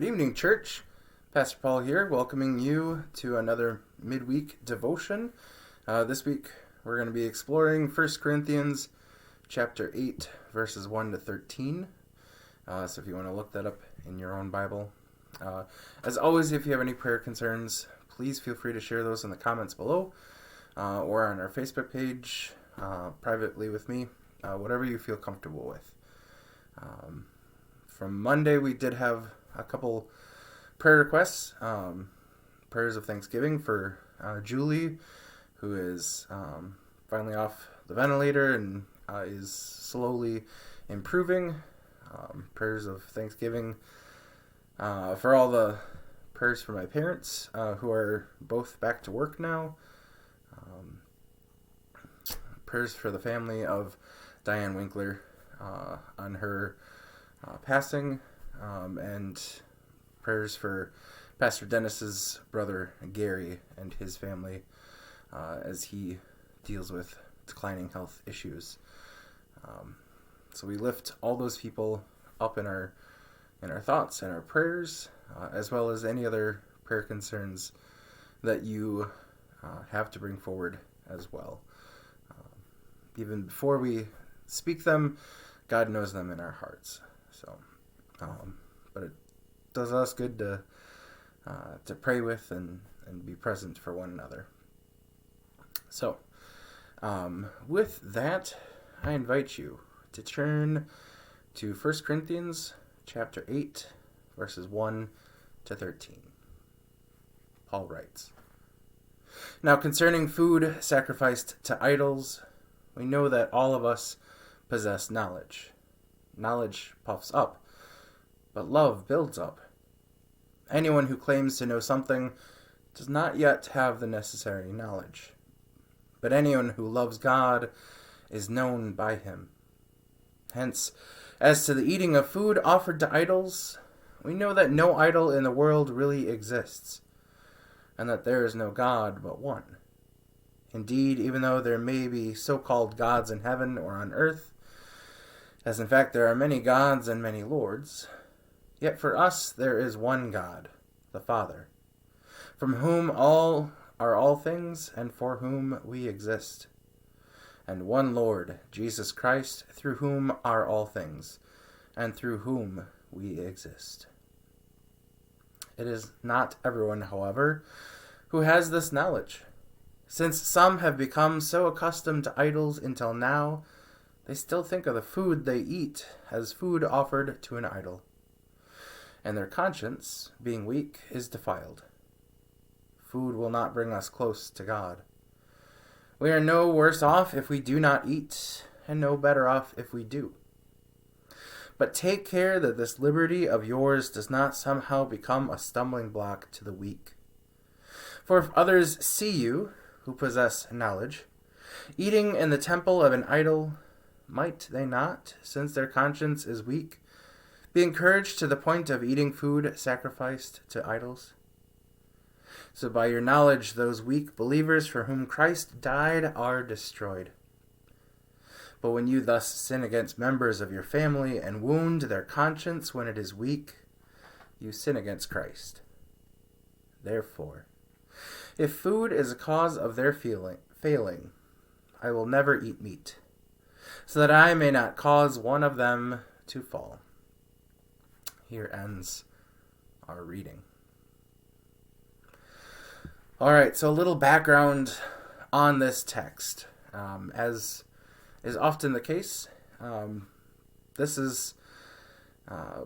Good evening, church. Pastor Paul here, welcoming you to another Midweek Devotion. This week, we're going to be exploring 1 Corinthians chapter 8, verses 1 to 13. So if you want to look that up in your own Bible. As always, if you have any prayer concerns, please feel free to share those in the comments below or on our Facebook page, privately with me, whatever you feel comfortable with. From Monday, we did have a couple prayer requests, prayers of thanksgiving for Julie, who is finally off the ventilator and is slowly improving. Prayers of thanksgiving for all the prayers for my parents, who are both back to work now. Prayers for the family of Diane Winkler on her passing, and prayers for Pastor Dennis's brother Gary and his family as he deals with declining health issues. So we lift all those people up in our thoughts and our prayers, as well as any other prayer concerns that you have to bring forward as well. Even before we speak them, God knows them in our hearts. So, but it does us good to pray with and be present for one another. So, with that, I invite you to turn to 1 Corinthians chapter 8, verses 1 to 13. Paul writes, "Now concerning food sacrificed to idols, we know that all of us possess knowledge. Knowledge puffs up, but love builds up. Anyone who claims to know something does not yet have the necessary knowledge. But anyone who loves God is known by him. Hence, as to the eating of food offered to idols, we know that no idol in the world really exists, and that there is no God but one. Indeed, even though there may be so-called gods in heaven or on earth, as in fact there are many gods and many lords, yet for us there is one God, the Father, from whom all are all things and for whom we exist, and one Lord, Jesus Christ, through whom are all things, and through whom we exist. It is not everyone, however, who has this knowledge. Since some have become so accustomed to idols until now, they still think of the food they eat as food offered to an idol. And their conscience, being weak, is defiled. Food will not bring us close to God. We are no worse off if we do not eat, and no better off if we do. But take care that this liberty of yours does not somehow become a stumbling block to the weak. For if others see you, who possess knowledge, eating in the temple of an idol, might they not, since their conscience is weak, be encouraged to the point of eating food sacrificed to idols? So by your knowledge, those weak believers for whom Christ died are destroyed. But when you thus sin against members of your family and wound their conscience when it is weak, you sin against Christ. Therefore, if food is a cause of their failing, I will never eat meat, so that I may not cause one of them to fall." Here ends our reading. All right, so a little background on this text. As is often the case, this is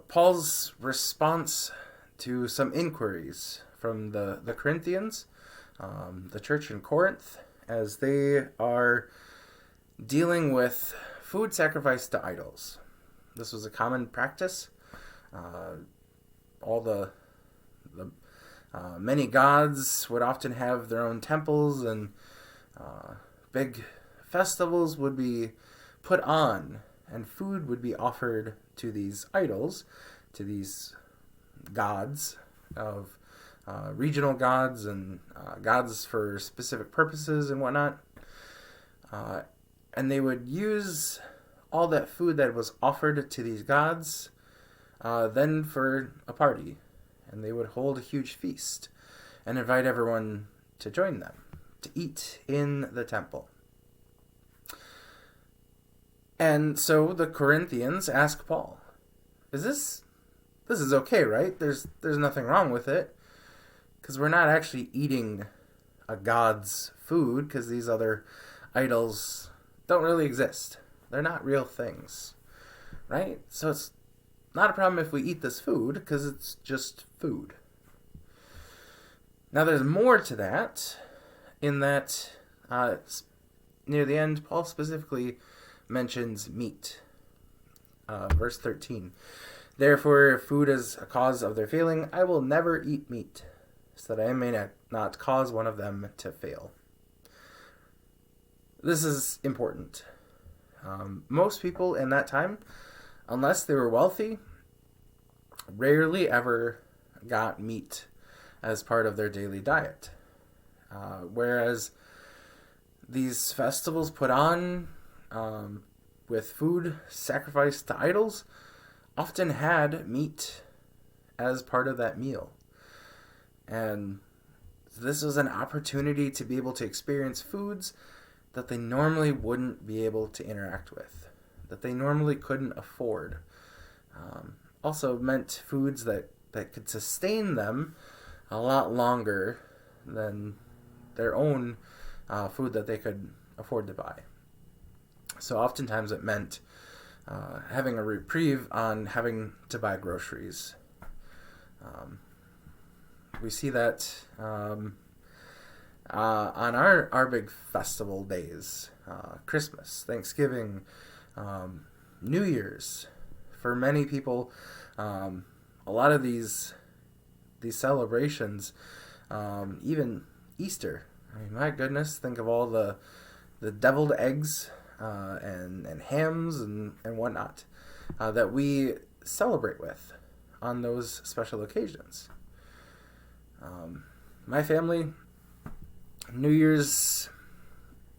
Paul's response to some inquiries from the Corinthians, the church in Corinth, as they are dealing with food sacrificed to idols. This was a common practice. All the many gods would often have their own temples, and big festivals would be put on, and food would be offered to these idols, to these gods of regional gods and gods for specific purposes and whatnot. And they would use all that food that was offered to these gods then for a party. and they would hold a huge feast and invite everyone to join them, to eat in the temple. And so the Corinthians ask Paul, this is okay, right? There's nothing wrong with it, because we're not actually eating a god's food, because these other idols don't really exist. They're not real things, right? So it's not a problem if we eat this food, because it's just food. Now there's more to that, in that near the end, Paul specifically mentions meat. Verse 13. Therefore, if food is a cause of their failing, I will never eat meat, so that I may not cause one of them to fail. This is important. Most people in that time, unless they were wealthy, rarely ever got meat as part of their daily diet. Whereas these festivals put on with food sacrificed to idols often had meat as part of that meal. And this was an opportunity to be able to experience foods that they normally wouldn't be able to interact with, that they normally couldn't afford. Also meant foods that could sustain them a lot longer than their own food that they could afford to buy. So oftentimes it meant having a reprieve on having to buy groceries. We see that on our big festival days, Christmas, Thanksgiving, New Year's. For many people, a lot of these celebrations, even Easter. I mean, my goodness, think of all the deviled eggs and hams and whatnot that we celebrate with on those special occasions. My family, New Year's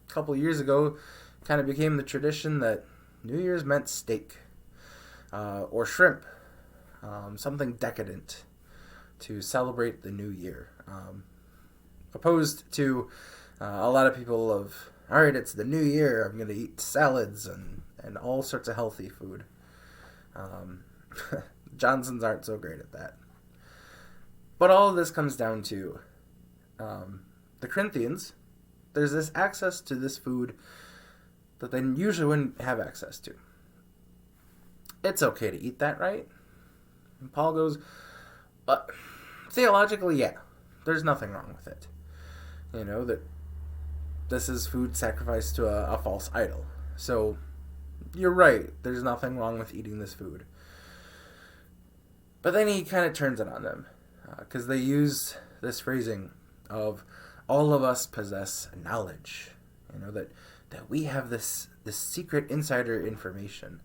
a couple years ago, kind of became the tradition that New Year's meant steak or shrimp, something decadent to celebrate the new year. Opposed to a lot of people of, all right, it's the new year, I'm going to eat salads and all sorts of healthy food. Johnsons aren't so great at that. But all of this comes down to the Corinthians. There's this access to this food that they usually wouldn't have access to. It's okay to eat that, right? And Paul goes, but theologically, yeah, there's nothing wrong with it. You know, that this is food sacrificed to a false idol. So you're right, there's nothing wrong with eating this food. But then he kind of turns it on them, because they use this phrasing of all of us possess knowledge. You know, that we have this secret insider information.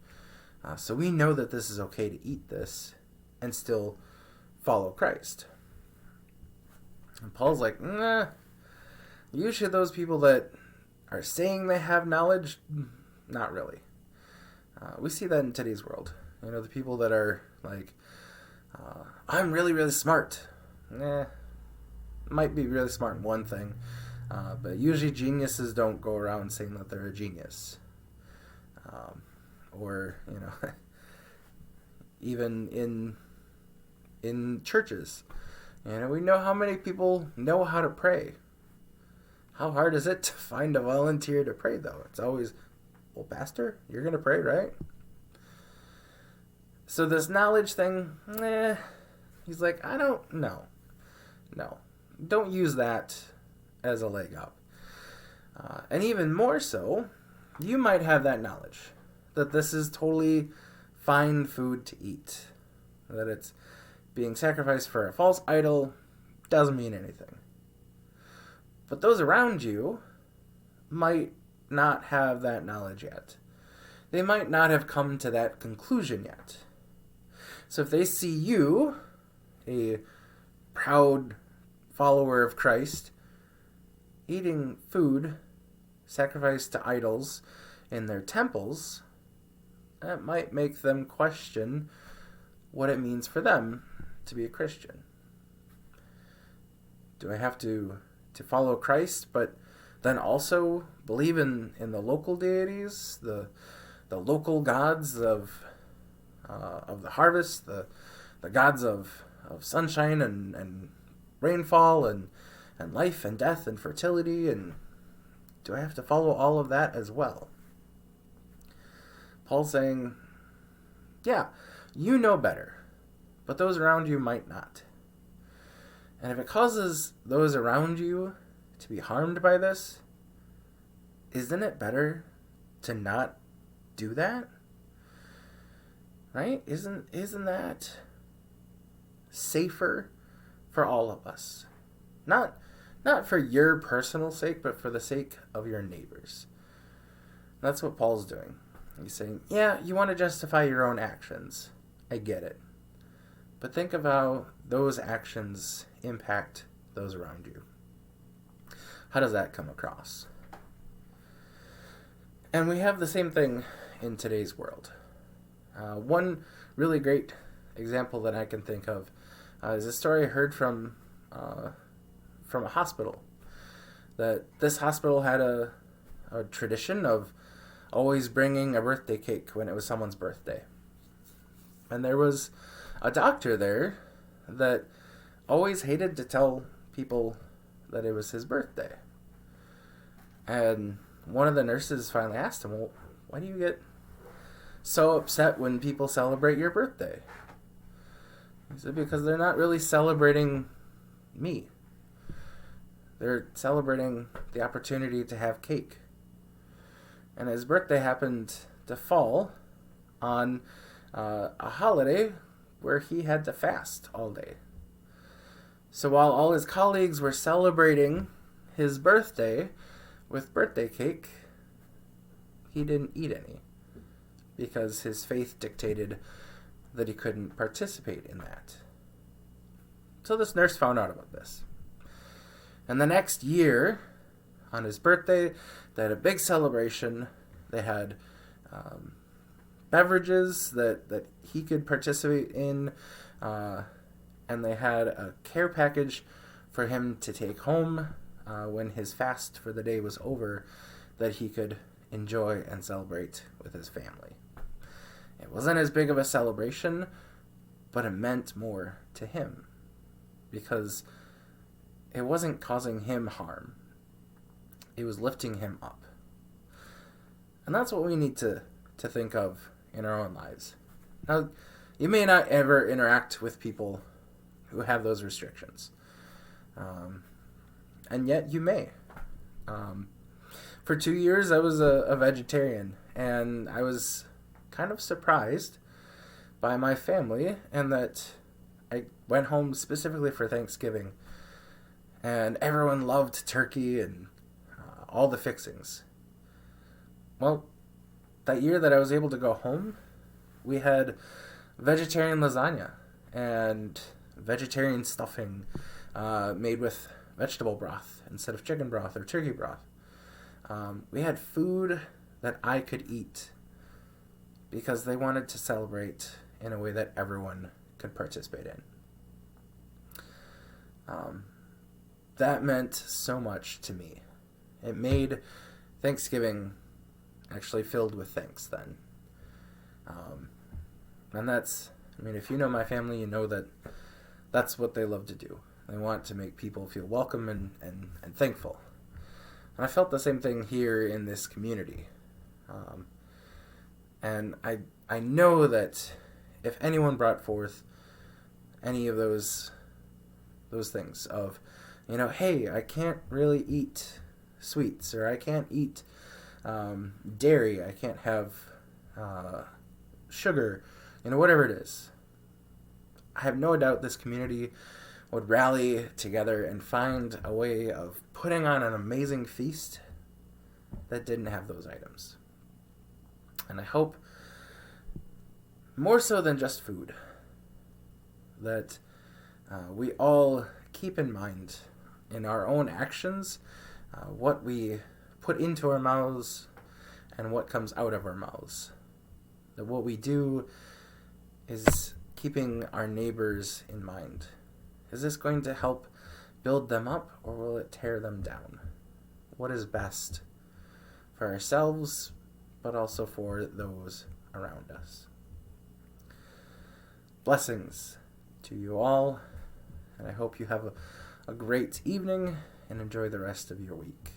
So we know that this is okay to eat this and still follow Christ. And Paul's like, nah, usually those people that are saying they have knowledge, not really. We see that in today's world. You know, the people that are like, I'm really, really smart. Might be really smart in one thing, but usually geniuses don't go around saying that they're a genius. Or, you know, even in churches, you know, we know how many people know how to pray. How hard is it to find a volunteer to pray, though? It's always, well, pastor, you're going to pray, right? So this knowledge thing, he's like, I don't know. No, don't use that as a leg up. And even more so, you might have that knowledge that this is totally fine food to eat, that it's being sacrificed for a false idol, doesn't mean anything. But those around you might not have that knowledge yet. They might not have come to that conclusion yet. So if they see you, a proud follower of Christ, eating food sacrificed to idols in their temples, that might make them question what it means for them to be a Christian. Do I have to follow Christ, but then also believe in the local deities, the local gods of the harvest, the gods of sunshine and rainfall and life and death and fertility? And do I have to follow all of that as well? Paul's saying, yeah, you know better, but those around you might not. And if it causes those around you to be harmed by this, isn't it better to not do that? Right? Isn't that safer for all of us? Not for your personal sake, but for the sake of your neighbors. That's what Paul's doing. He's saying, yeah, you want to justify your own actions. I get it. But think of how those actions impact those around you. How does that come across? And we have the same thing in today's world. One really great example that I can think of is a story I heard from a hospital. That this hospital had a tradition of always bringing a birthday cake when it was someone's birthday. And there was a doctor there that always hated to tell people that it was his birthday. And one of the nurses finally asked him, well, why do you get so upset when people celebrate your birthday? He said, because they're not really celebrating me. They're celebrating the opportunity to have cake. And his birthday happened to fall on a holiday where he had to fast all day. So while all his colleagues were celebrating his birthday with birthday cake, he didn't eat any because his faith dictated that he couldn't participate in that. So this nurse found out about this. And the next year, on his birthday, they had a big celebration. They had beverages that he could participate in, and they had a care package for him to take home when his fast for the day was over, that he could enjoy and celebrate with his family. It wasn't as big of a celebration, but it meant more to him because it wasn't causing him harm. It was lifting him up. And that's what we need to think of in our own lives. Now, you may not ever interact with people who have those restrictions. And yet you may. For 2 years, I was a vegetarian, and I was kind of surprised by my family, and that I went home specifically for Thanksgiving, and everyone loved turkey and all the fixings. Well, that year that I was able to go home, we had vegetarian lasagna and vegetarian stuffing made with vegetable broth instead of chicken broth or turkey broth. We had food that I could eat because they wanted to celebrate in a way that everyone could participate in. That meant so much to me. It made Thanksgiving actually filled with thanks then. And that's, if you know my family, you know that that's what they love to do. They want to make people feel welcome and thankful. And I felt the same thing here in this community. And I know that if anyone brought forth any of those things of, hey, I can't really eat sweets, or I can't eat dairy, I can't have sugar, whatever it is. I have no doubt this community would rally together and find a way of putting on an amazing feast that didn't have those items. And I hope, more so than just food, that we all keep in mind in our own actions what we put into our mouths and what comes out of our mouths. That what we do is keeping our neighbors in mind. Is this going to help build them up, or will it tear them down? What is best for ourselves, but also for those around us? Blessings to you all, and I hope you have a great evening and enjoy the rest of your week.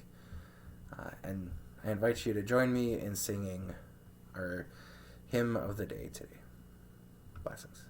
And I invite you to join me in singing our hymn of the day today. Blessings.